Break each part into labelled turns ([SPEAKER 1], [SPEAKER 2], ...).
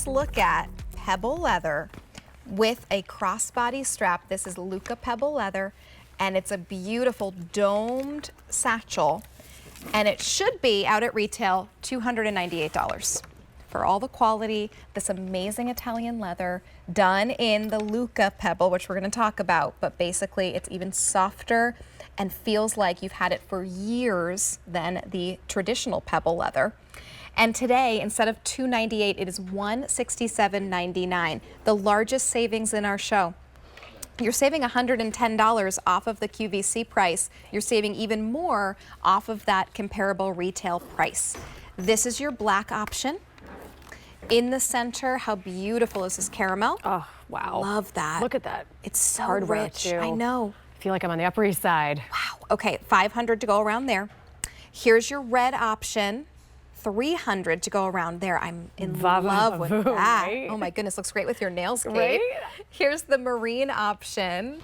[SPEAKER 1] let's look at pebble leather with a crossbody strap. This is Lucca Pebble leather, and it's a beautiful domed satchel, and it should be out at retail $298 for all the quality. This amazing Italian leather done in the Lucca Pebble, which we're going to talk about, but basically it's even softer and feels like you've had it for years than the traditional pebble leather. And today, instead of $298, it is $167.99, the largest savings in our show. You're saving $110 off of the QVC price. You're saving even more off of that comparable retail price. This is your black option. In the center, how beautiful is this caramel?
[SPEAKER 2] Oh, wow.
[SPEAKER 1] Love that.
[SPEAKER 2] Look at that.
[SPEAKER 1] It's so
[SPEAKER 2] Hardware,
[SPEAKER 1] rich.
[SPEAKER 2] too.
[SPEAKER 1] I know.
[SPEAKER 2] I feel like I'm on the Upper East Side.
[SPEAKER 1] Wow. Okay, $500 to go around there. Here's your red option. $300 to go around there. I'm in love with that.
[SPEAKER 2] Right?
[SPEAKER 1] Oh my goodness, looks great with your nails, Kate.
[SPEAKER 2] Right?
[SPEAKER 1] Here's the marine option.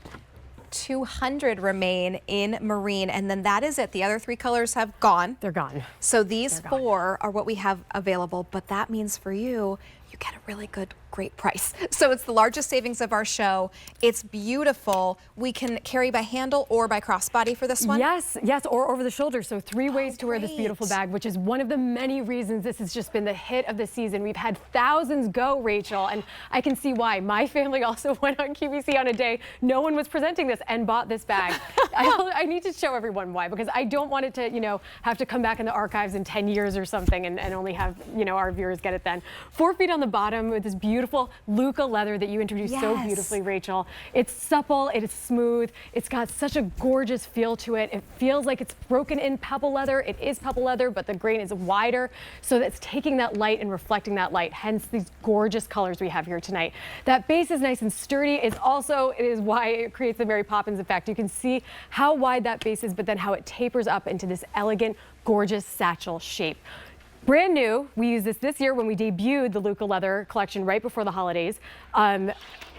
[SPEAKER 1] $200 remain in marine, and then that is it. The other three colors have gone.
[SPEAKER 2] They're gone.
[SPEAKER 1] So these four are what we have available, but that means for you, you get a really good, great price. So it's the largest savings of our show. It's beautiful. We can carry by handle or by crossbody for this one.
[SPEAKER 2] Yes, yes, or over the shoulder. So three ways to wear this beautiful bag, which is one of the many reasons this has just been the hit of the season. We've had thousands go, Rachel, and I can see why. My family also went on QVC on a day no one was presenting this and bought this bag. I need to show everyone why, because I don't want it to, you know, have to come back in the archives in 10 years or something and only have, you know, our viewers get it then. 4 feet on the bottom with this beautiful Lucca leather that you introduced so beautifully, Rachel. It's supple, it is smooth, it's got such a gorgeous feel to it. It feels like it's broken in pebble leather. It is pebble leather, but the grain is wider, so that's taking that light and reflecting that light, hence these gorgeous colors we have here tonight. That base is nice and sturdy. It is why it creates the Mary Poppins effect. You can see how wide that base is, but then how it tapers up into this elegant, gorgeous satchel shape. Brand new, we used this year when we debuted the Lucca leather collection right before the holidays.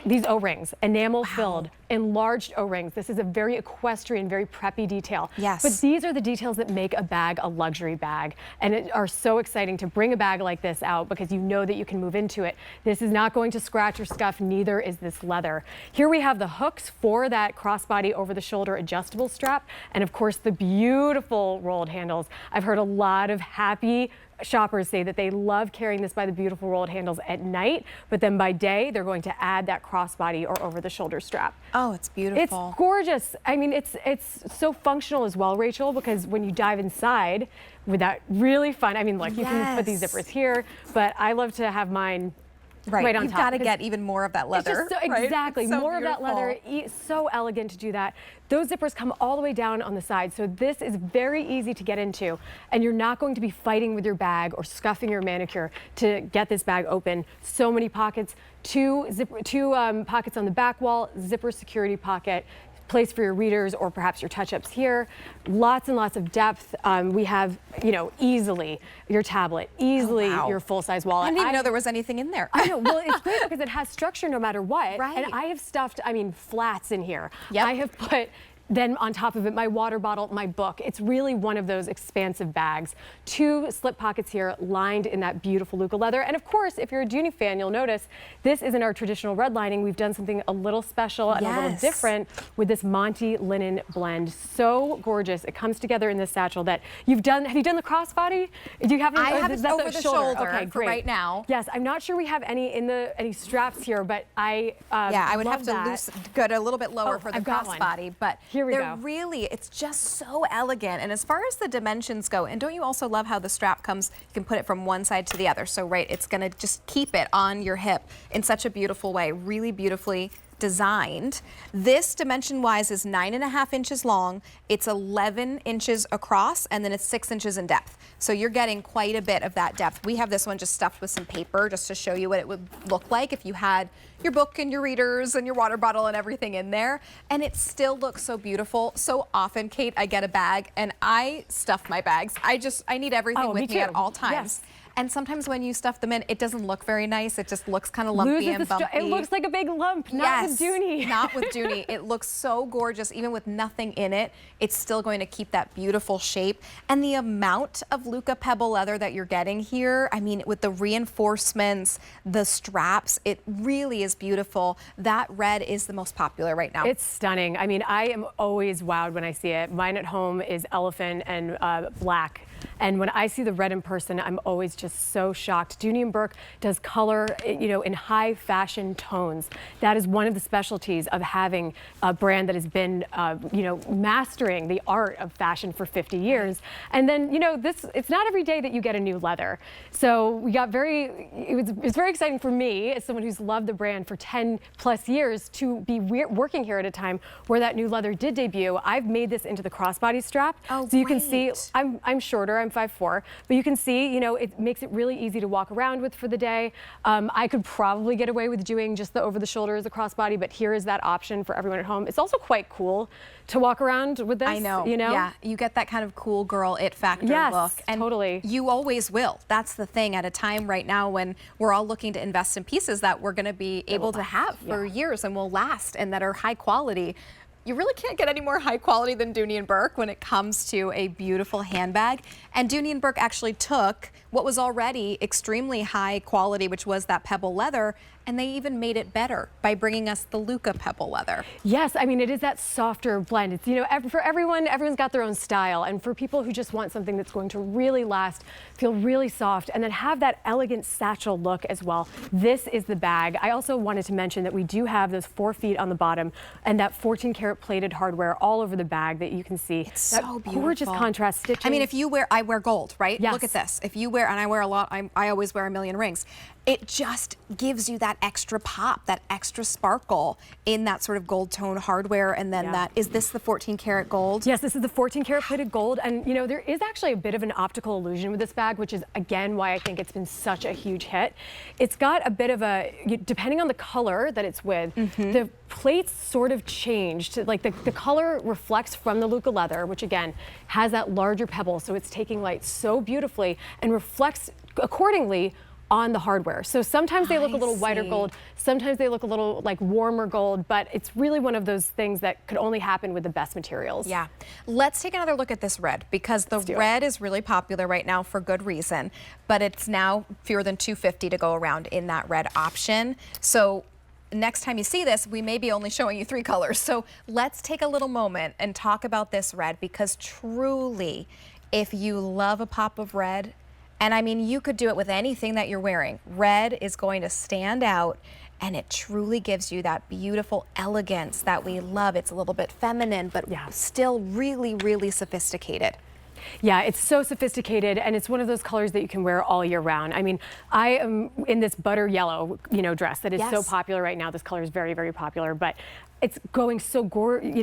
[SPEAKER 2] These O-rings, enamel filled, enlarged O-rings. This is a very equestrian, very preppy detail.
[SPEAKER 1] Yes.
[SPEAKER 2] But these are the details that make a bag a luxury bag, and it are so exciting to bring a bag like this out because you know that you can move into it. This is not going to scratch or scuff, neither is this leather. Here we have the hooks for that crossbody over the shoulder adjustable strap, and of course the beautiful rolled handles. I've heard a lot of happy shoppers say that they love carrying this by the beautiful rolled handles at night, but then by day they're going to add that crossbody or over the shoulder strap.
[SPEAKER 1] Oh, it's beautiful.
[SPEAKER 2] It's gorgeous. I mean, it's so functional as well, Rachel, because when you dive inside with that really fun, I mean, look, you can put these zippers here, but I love to have mine right on
[SPEAKER 1] You've
[SPEAKER 2] top.
[SPEAKER 1] got to get even more of that leather.
[SPEAKER 2] It's just exactly,
[SPEAKER 1] so
[SPEAKER 2] more
[SPEAKER 1] beautiful.
[SPEAKER 2] of that leather. So elegant to do that. Those zippers come all the way down on the side, so this is very easy to get into, and you're not going to be fighting with your bag or scuffing your manicure to get this bag open. So many pockets, two pockets on the back wall, zipper security pocket, place for your readers or perhaps your touch-ups here. Lots and lots of depth. We have, you know, easily your tablet, easily your full-size wallet.
[SPEAKER 1] I didn't even know there was anything in there.
[SPEAKER 2] I know. Well, it's great because it has structure no matter what.
[SPEAKER 1] Right.
[SPEAKER 2] And I have stuffed, I mean, flats in here.
[SPEAKER 1] Yep.
[SPEAKER 2] I have put then on top of it, my water bottle, my book. It's really one of those expansive bags. 2 slip pockets here lined in that beautiful Lucca leather. And of course, if you're a Dooney fan, you'll notice this isn't our traditional redlining. We've done something a little special and a little different with this Monty linen blend. So gorgeous. It comes together in this satchel that you've done. Have you done the crossbody? Do you have it?
[SPEAKER 1] I have it over the shoulder
[SPEAKER 2] okay,
[SPEAKER 1] for
[SPEAKER 2] great.
[SPEAKER 1] right now.
[SPEAKER 2] Yes, I'm not sure we have any straps here, but I
[SPEAKER 1] I would have to go a little bit lower for the
[SPEAKER 2] I've got one.
[SPEAKER 1] crossbody, but
[SPEAKER 2] Here we
[SPEAKER 1] they're
[SPEAKER 2] go.
[SPEAKER 1] really, it's just so elegant. And as far as the dimensions go, and don't you also love how the strap comes, you can put it from one side to the other. So it's gonna just keep it on your hip in such a beautiful way, really beautifully designed. This dimension-wise is 9.5 inches long, it's 11 inches across, and then it's 6 inches in depth. So you're getting quite a bit of that depth. We have this one just stuffed with some paper just to show you what it would look like if you had your book and your readers and your water bottle and everything in there. And it still looks so beautiful. So often, Kate, I get a bag and I stuff my bags. I need everything with me at all times.
[SPEAKER 2] Yes.
[SPEAKER 1] And sometimes when you stuff them in, it doesn't look very nice. It just looks kind of lumpy and bumpy.
[SPEAKER 2] It looks like a big lump, not with Dooney.
[SPEAKER 1] Not with Dooney. It looks so gorgeous, even with nothing in it. It's still going to keep that beautiful shape. And the amount of Lucca Pebble leather that you're getting here, I mean, with the reinforcements, the straps, it really is beautiful. That red is the most popular right now.
[SPEAKER 2] It's stunning. I mean, I am always wowed when I see it. Mine at home is elephant and black. And when I see the red in person, I'm always just so shocked. Dooney and Bourke does color, you know, in high fashion tones. That is one of the specialties of having a brand that has been, you know, mastering the art of fashion for 50 years. And then, you know, it's not every day that you get a new leather. So we got it's very exciting for me as someone who's loved the brand for 10 plus years to be working here at a time where that new leather did debut. I've made this into the crossbody strap.
[SPEAKER 1] Oh,
[SPEAKER 2] so you can see I'm shorter. I'm 5'4", but you can see, you know, it makes it really easy to walk around with for the day. I could probably get away with doing just the over the shoulder as a crossbody, but here is that option for everyone at home. It's also quite cool to walk around with this.
[SPEAKER 1] I know.
[SPEAKER 2] You know?
[SPEAKER 1] Yeah, you get that kind of cool girl it factor look. And
[SPEAKER 2] totally.
[SPEAKER 1] You always will. That's the thing at a time right now when we're all looking to invest in pieces that we're going to be able to have for years and will last and that are high quality. You really can't get any more high quality than Dooney and Bourke when it comes to a beautiful handbag. And Dooney and Bourke actually took what was already extremely high quality, which was that pebble leather, and they even made it better by bringing us the Lucca Pebble leather.
[SPEAKER 2] Yes, I mean, it is that softer blend. It's, you know, for everyone's got their own style. And for people who just want something that's going to really last, feel really soft, and then have that elegant satchel look as well, this is the bag. I also wanted to mention that we do have those 4 feet on the bottom and that 14-karat plated hardware all over the bag that you can see.
[SPEAKER 1] It's
[SPEAKER 2] that
[SPEAKER 1] so beautiful.
[SPEAKER 2] Gorgeous contrast stitching.
[SPEAKER 1] I mean, if you wear, I wear gold, right?
[SPEAKER 2] Yes.
[SPEAKER 1] Look at this. If you wear, and I wear a lot, I always wear a million rings. It just gives you that extra pop, that extra sparkle in that sort of gold tone hardware. And then is this the 14-karat gold?
[SPEAKER 2] Yes, this is the 14-karat plated gold. And, you know, there is actually a bit of an optical illusion with this bag, which is, again, why I think it's been such a huge hit. It's got a bit of a, depending on the color that it's with, the plates sort of changed. Like the color reflects from the Lucca leather, which, again, has that larger pebble. So it's taking light so beautifully and reflects accordingly on the hardware. So sometimes they look a little whiter gold, sometimes they look a little like warmer gold, but it's really one of those things that could only happen with the best materials.
[SPEAKER 1] Yeah. Let's take another look at this red, because the red is really popular right now for good reason, but it's now fewer than $250 to go around in that red option. So next time you see this, we may be only showing you 3 colors. So let's take a little moment and talk about this red, because truly, if you love a pop of red, and I mean, you could do it with anything that you're wearing, red is going to stand out, and it truly gives you that beautiful elegance that we love. It's a little bit feminine, but still really, really sophisticated.
[SPEAKER 2] Yeah, it's so sophisticated, and it's one of those colors that you can wear all year round. I mean, I am in this butter yellow, you know, dress that is so popular right now. This color is very, very popular, but it's going so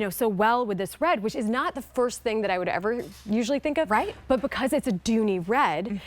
[SPEAKER 2] so well with this red, which is not the first thing that I would ever usually think of.
[SPEAKER 1] Right.
[SPEAKER 2] But because it's a Dooney red,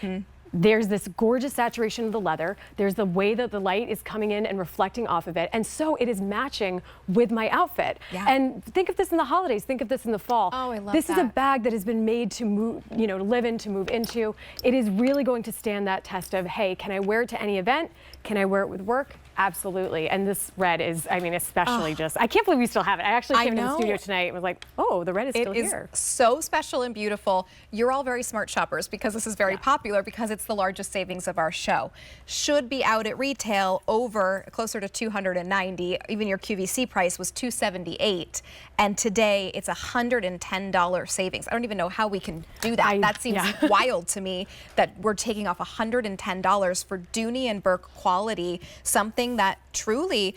[SPEAKER 2] there's this gorgeous saturation of the leather. There's the way that the light is coming in and reflecting off of it. And so it is matching with my outfit.
[SPEAKER 1] Yeah.
[SPEAKER 2] And think of this in the holidays. Think of this in the fall.
[SPEAKER 1] Oh, I love
[SPEAKER 2] this
[SPEAKER 1] that.
[SPEAKER 2] Is a bag that has been made to move, you know, to live in, to move into. It is really going to stand that test of, hey, can I wear it to any event? Can I wear it with work? Absolutely. And this red is, I mean, especially just, I can't believe we still have it. I actually came into the studio tonight and was like, oh, the red is still here.
[SPEAKER 1] It is so special and beautiful. You're all very smart shoppers, because this is very popular, because it's the largest savings of our show. Should be out at retail over closer to $290. Even your QVC price was $278. And today it's $110 savings. I don't even know how we can do that. That seems wild to me, that we're taking off $110 for Dooney and Bourke quality, something that truly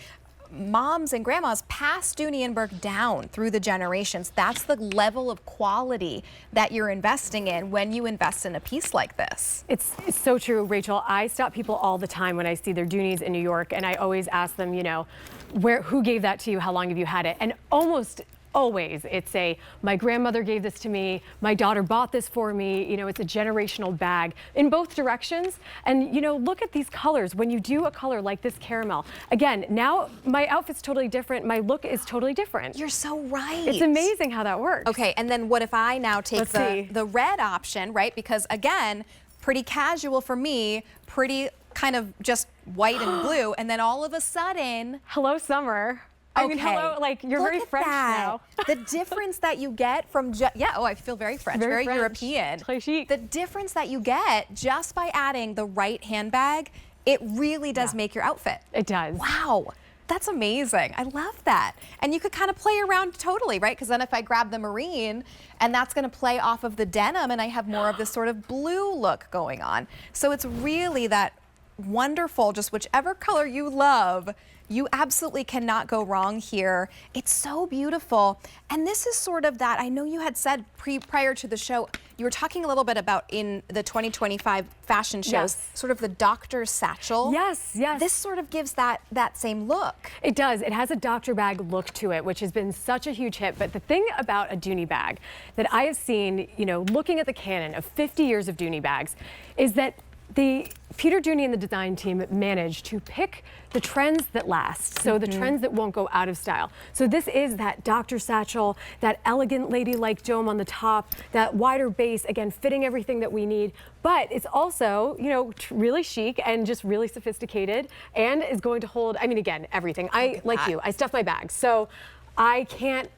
[SPEAKER 1] moms and grandmas pass Dooney and Bourke down through the generations. That's the level of quality that you're investing in when you invest in a piece like this.
[SPEAKER 2] It's so true, Rachel. I stop people all the time when I see their Dooneys in New York, and I always ask them, you know, who gave that to you? How long have you had it? And almost always it's my grandmother gave this to me, my daughter bought this for me. You know, it's a generational bag in both directions. And, you know, look at these colors. When you do a color like this caramel, again, now my outfit's totally different. My look is totally different.
[SPEAKER 1] You're so right.
[SPEAKER 2] It's amazing how that works.
[SPEAKER 1] Okay, and then what if I now take the red option, right? Because again, pretty casual for me, pretty kind of just white and blue, and then all of a sudden,
[SPEAKER 2] hello summer. I mean, hello, like you're
[SPEAKER 1] Look
[SPEAKER 2] very
[SPEAKER 1] at
[SPEAKER 2] French
[SPEAKER 1] that.
[SPEAKER 2] now.
[SPEAKER 1] The difference that you get from I feel very French, very
[SPEAKER 2] French.
[SPEAKER 1] European.
[SPEAKER 2] Très chic.
[SPEAKER 1] The difference that you get just by adding the right handbag, it really does make your outfit.
[SPEAKER 2] It does.
[SPEAKER 1] Wow. That's amazing. I love that. And you could kind of play around totally, right? Because then if I grab the marine, and that's going to play off of the denim, and I have more of this sort of blue look going on. So it's really that wonderful, just whichever color you love, you absolutely cannot go wrong here. It's so beautiful. And this is sort of that, I know you had said prior to the show, you were talking a little bit about in the 2025 fashion shows, sort of the doctor's satchel.
[SPEAKER 2] Yes, yes.
[SPEAKER 1] This sort of gives that same look.
[SPEAKER 2] It does. It has a doctor bag look to it, which has been such a huge hit. But the thing about a Dooney bag that I have seen, you know, looking at the canon of 50 years of Dooney bags, is that the Peter Dooney and the design team managed to pick the trends that last, so the trends that won't go out of style. So this is that doctor satchel, that elegant ladylike dome on the top, that wider base, again, fitting everything that we need. But it's also, you know, really chic and just really sophisticated, and is going to hold, I mean, again, everything. Like you, I stuff my bags. So I can't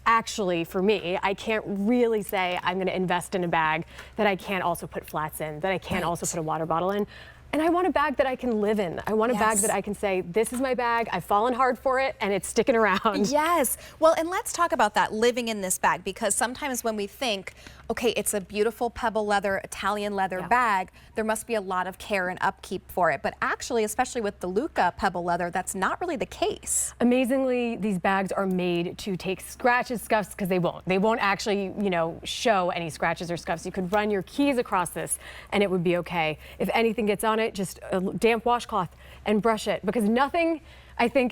[SPEAKER 2] actually, for me, I can't really say I'm going to invest in a bag that I can't also put flats in, that I can't also put a water bottle in. And I want a bag that I can live in. I want a bag that I can say, this is my bag, I've fallen hard for it, and it's sticking around.
[SPEAKER 1] Yes. Well, and let's talk about that, living in this bag, because sometimes when we think, okay, it's a beautiful pebble leather, Italian leather bag, there must be a lot of care and upkeep for it. But actually, especially with the Lucca pebble leather, that's not really the case.
[SPEAKER 2] Amazingly, these bags are made to take scratches, scuffs, because they won't. They won't actually, you know, show any scratches or scuffs. You could run your keys across this and it would be okay. If anything gets on it, just a damp washcloth and brush it, because nothing, I think,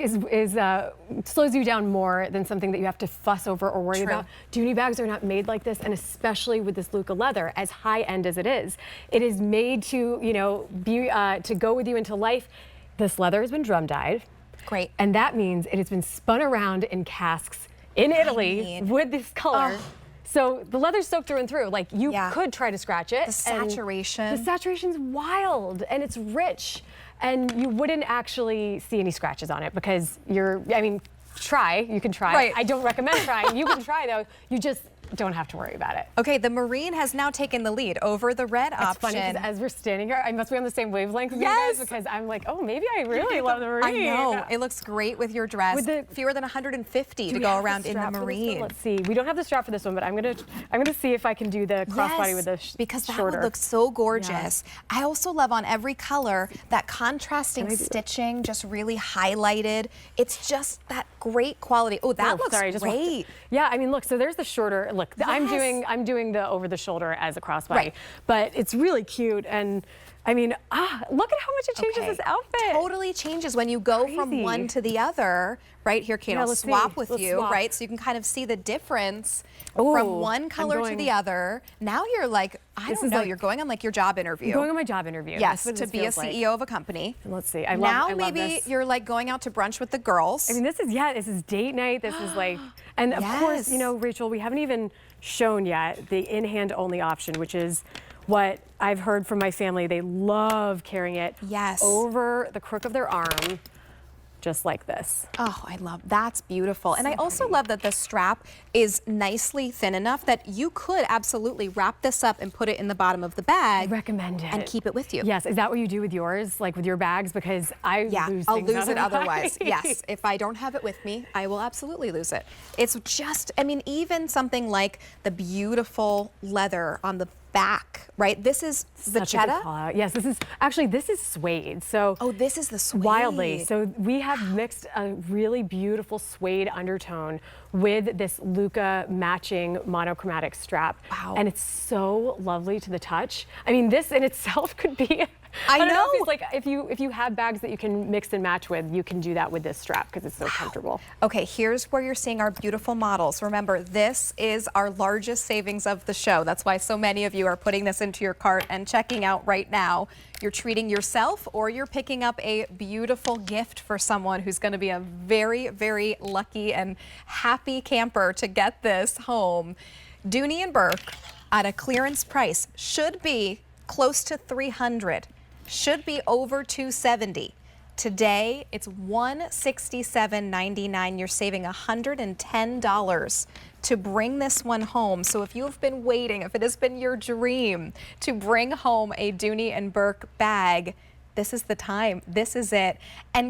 [SPEAKER 2] slows you down more than something that you have to fuss over or worry about. Dooney bags are not made like this, and especially with this Lucca leather, as high end as it is made to, you know, be to go with you into life. This leather has been drum dyed. Great. And that means it has been spun around in casks in Italy with this color. So the leather's soaked through and through. Like, you could try to scratch it.
[SPEAKER 1] The saturation.
[SPEAKER 2] The saturation's wild, and it's rich. And you wouldn't actually see any scratches on it because I mean, you can try.
[SPEAKER 1] Right.
[SPEAKER 2] I don't recommend trying. You can try though. You just don't have to worry about it.
[SPEAKER 1] Okay, the marine has now taken the lead over the red option.
[SPEAKER 2] It's funny because as we're standing here, I must be on the same wavelength as you guys, because I'm like, oh, maybe I really love the marine.
[SPEAKER 1] I know. It looks great with your dress. With fewer than 150 to go around in the marine.
[SPEAKER 2] Let's see. We don't have the strap for this one, but I'm gonna see if I can do the crossbody with the
[SPEAKER 1] because that
[SPEAKER 2] shorter.
[SPEAKER 1] would look so gorgeous. I also love on every color that contrasting stitching, just really highlighted. It's just that great quality. Oh, that looks great.
[SPEAKER 2] Yeah, I mean, look. So there's the shorter. Look, I'm doing the over the shoulder as a crossbody, but it's really cute. And I mean, look at how much it changes this outfit.
[SPEAKER 1] Totally changes when you go from one to the other. Right here, Kate, I'll swap with you, right? So you can kind of see the difference from one color to the other. Now you're like, I don't know, you're going on like your job interview.
[SPEAKER 2] Going on my job interview.
[SPEAKER 1] Yes, to be a CEO of a company.
[SPEAKER 2] And let's see,
[SPEAKER 1] now maybe you're like going out to brunch with the girls.
[SPEAKER 2] I mean, this is date night. This is like, and of course, you know, Rachel, we haven't even shown yet the in-hand only option, which is what I've heard from my family. They love carrying it over the crook of their arm, just like this.
[SPEAKER 1] Oh, I love, that's beautiful. And I also love that the strap is nicely thin enough that you could absolutely wrap this up and put it in the bottom of the bag.
[SPEAKER 2] I recommend it.
[SPEAKER 1] And keep it with you.
[SPEAKER 2] Yes, is that what you do with yours, like with your bags? Because I'll
[SPEAKER 1] lose it otherwise. Yes, if I don't have it with me, I will absolutely lose it. It's just, I mean, even something like the beautiful leather on the back, right? This is vachetta?
[SPEAKER 2] Yes, this is suede. So
[SPEAKER 1] this is the suede.
[SPEAKER 2] Wildly. So we have mixed a really beautiful suede undertone with this Lucca matching monochromatic strap. Wow. And it's so lovely to the touch. I mean, this in itself could be I don't know if it's like if you have bags that you can mix and match with, you can do that with this strap because it's so comfortable.
[SPEAKER 1] Okay, here's where you're seeing our beautiful models. Remember, this is our largest savings of the show. That's why so many of you are putting this into your cart and checking out right now. You're treating yourself or you're picking up a beautiful gift for someone who's going to be a very, very lucky and happy camper to get this home. Dooney and Bourke at a clearance price should be close to $300. Should be over $270. Today, it's $167.99. You're saving $110 to bring this one home. So if you have been waiting, if it has been your dream to bring home a Dooney and Bourke bag, this is the time. This is it. And